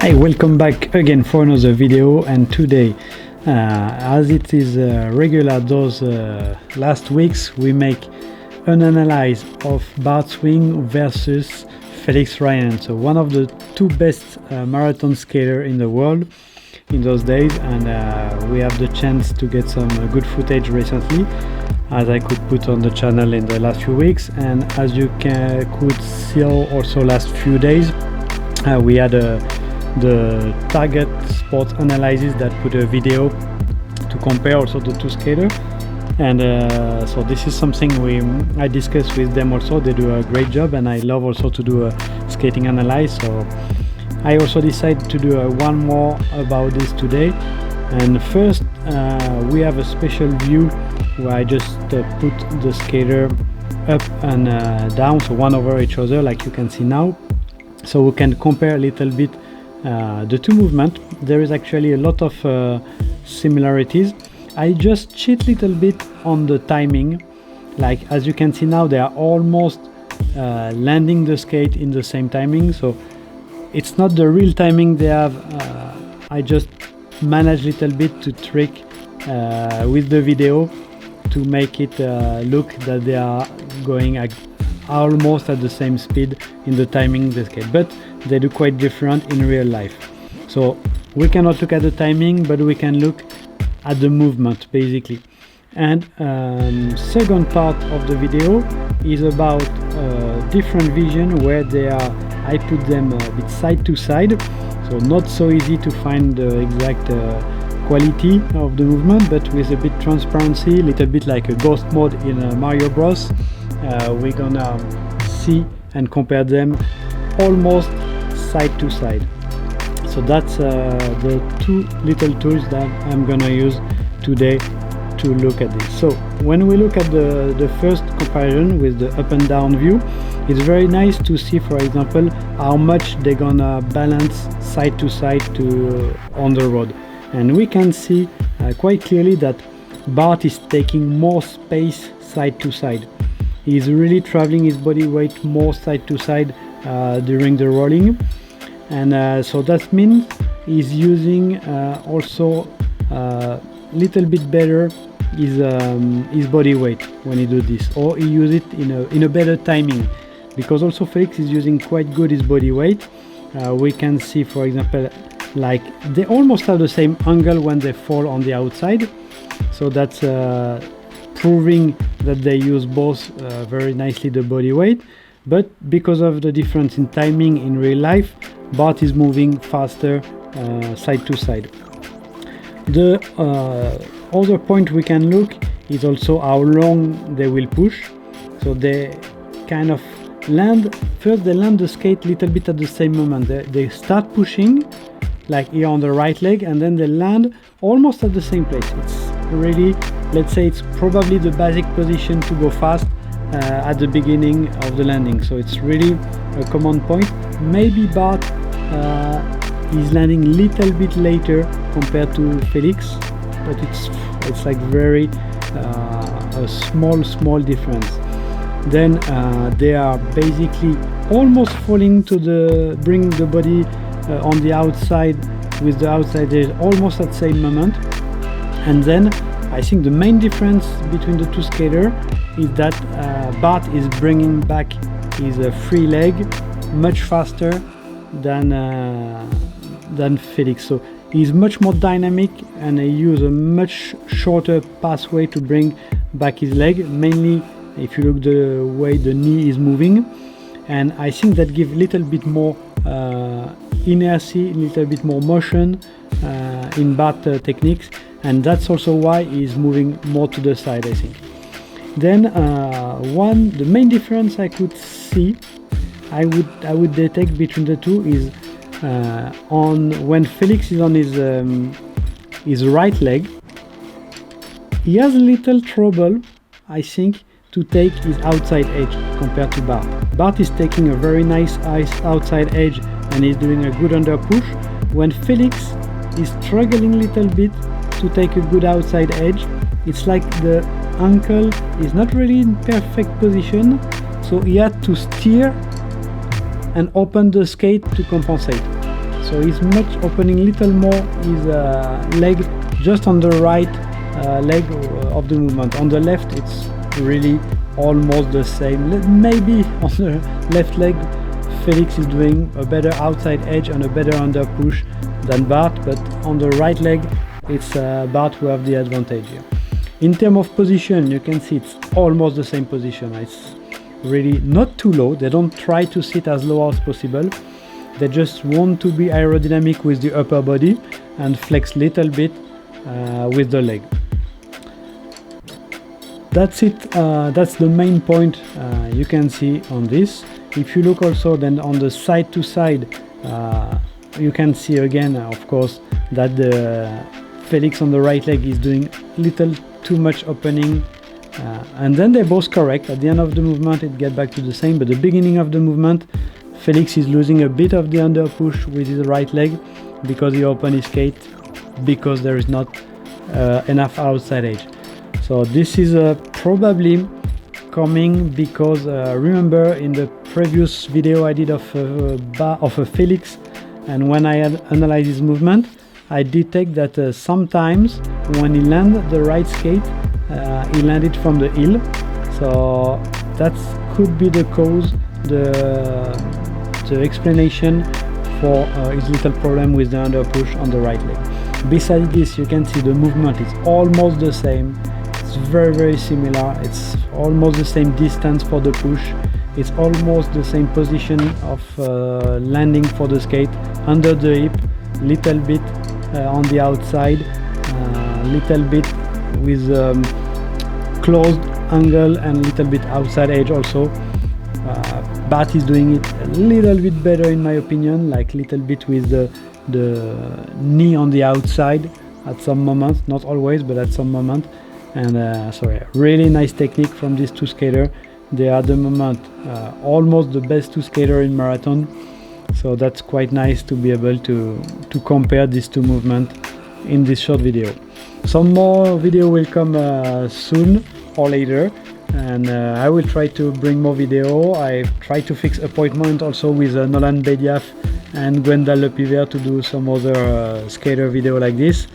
Hi, welcome back again for another video, and today as it is regular those last weeks, we make an analyze of Bart Swing versus Felix Ryan, so one of the two best marathon skater in the world in those days, and we have the chance to get some good footage recently, as I could put on the channel in the last few weeks. And as you could see also last few days, we had the Target Sports Analysis that put a video to compare also the two skaters, and so this is something I discussed with them also. They do a great job, and I love also to do a skating analysis, so I also decided to do one more about this today. And first we have a special view where I just put the skater up and down, so one over each other like you can see now, so we can compare a little bit the two movements. There is actually a lot of similarities. I just cheat a little bit on the timing, like as you can see now they are almost landing the skate in the same timing, so it's not the real timing they have. I just managed a little bit to trick with the video to make it look that they are going almost at the same speed in the timing the skate, but they do quite different in real life. So we cannot look at the timing, but we can look at the movement basically. And second part of the video is about different vision where they are, I put them a bit side to side, so not so easy to find the exact quality of the movement, but with a bit transparency, a little bit like a ghost mode in Mario Bros. We're gonna see and compare them almost side to side. So that's the two little tools that I'm gonna use today to look at this. So when we look at the first comparison with the up and down view, it's very nice to see, for example, how much they're gonna balance side to side on the road. And we can see quite clearly that Bart is taking more space side to side. He's really traveling his body weight more side to side during the rolling, and so that means he's using also little bit better his body weight when he do this, or he use it in a better timing, because also Felix is using quite good his body weight. We can see, for example, like they almost have the same angle when they fall on the outside, so that's proving that they use both very nicely the body weight. But because of the difference in timing in real life, Bart is moving faster side to side. The other point we can look is also how long they will push. So they kind of land, first they land the skate a little bit at the same moment. They start pushing like here on the right leg, and then they land almost at the same place. It's really, let's say, it's probably the basic position to go fast at the beginning of the landing, so it's really a common point. Maybe Bart is landing a little bit later compared to Felix, but it's like very a small difference. Then they are basically almost falling to bring the body on the outside with the outside edge almost at the same moment. And then I think the main difference between the two skaters is that Bart is bringing back his free leg much faster than Felix. So he's much more dynamic, and he uses a much shorter pathway to bring back his leg, mainly if you look the way the knee is moving. And I think that gives a little bit more inertia, a little bit more motion in Bart techniques, and that's also why he's moving more to the side, I think. Then the main difference I could see, I would detect between the two is on when Felix is on his right leg, he has a little trouble, I think, to take his outside edge compared to Bart. Bart is taking a very nice outside edge, and he's doing a good under push, when Felix is struggling a little bit to take a good outside edge. It's like the ankle is not really in perfect position, so he had to steer and open the skate to compensate. so he's much opening little more his leg just on the right leg of the movement. On the left it's really almost the same. Maybe on the left leg Felix is doing a better outside edge and a better under push than Bart, but on the right leg it's Bart who have the advantage here. In terms of position, you can see it's almost the same position. It's really not too low. They don't try to sit as low as possible. They just want to be aerodynamic with the upper body and flex little bit with the leg. That's it. That's the main point you can see on this. If you look also then on the side to side, you can see again, of course, that the Felix on the right leg is doing little too much opening, and then they're both correct. At the end of the movement it gets back to the same, but the beginning of the movement Felix is losing a bit of the under push with his right leg because he opened his skate because there is not enough outside edge. So this is probably coming because remember in the previous video I did of a Felix, and when I had analyzed his movement I detect that sometimes when he landed the right skate he landed from the heel, so that could be the cause, the explanation for his little problem with the under push on the right leg. Besides this, you can see the movement is almost the same. It's very similar. It's almost the same distance for the push. It's almost the same position of landing for the skate, under the hip, little bit on the outside, little bit with closed angle and little bit outside edge also. Bart is doing it a little bit better in my opinion, like little bit with the knee on the outside at some moments, not always but at some moment. And sorry, really nice technique from these two skaters. They are at the moment almost the best two skaters in marathon, so that's quite nice to be able to compare these two movements in this short video. Some more video will come soon or later, and I will try to bring more video. I try to fix appointment also with Nolan Bediaf and Gwendal Lepiver to do some other skater video like this,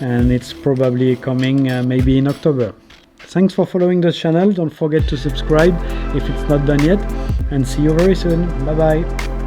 and it's probably coming maybe in October. Thanks for following the channel. Don't forget to subscribe if it's not done yet, and see you very soon. Bye bye.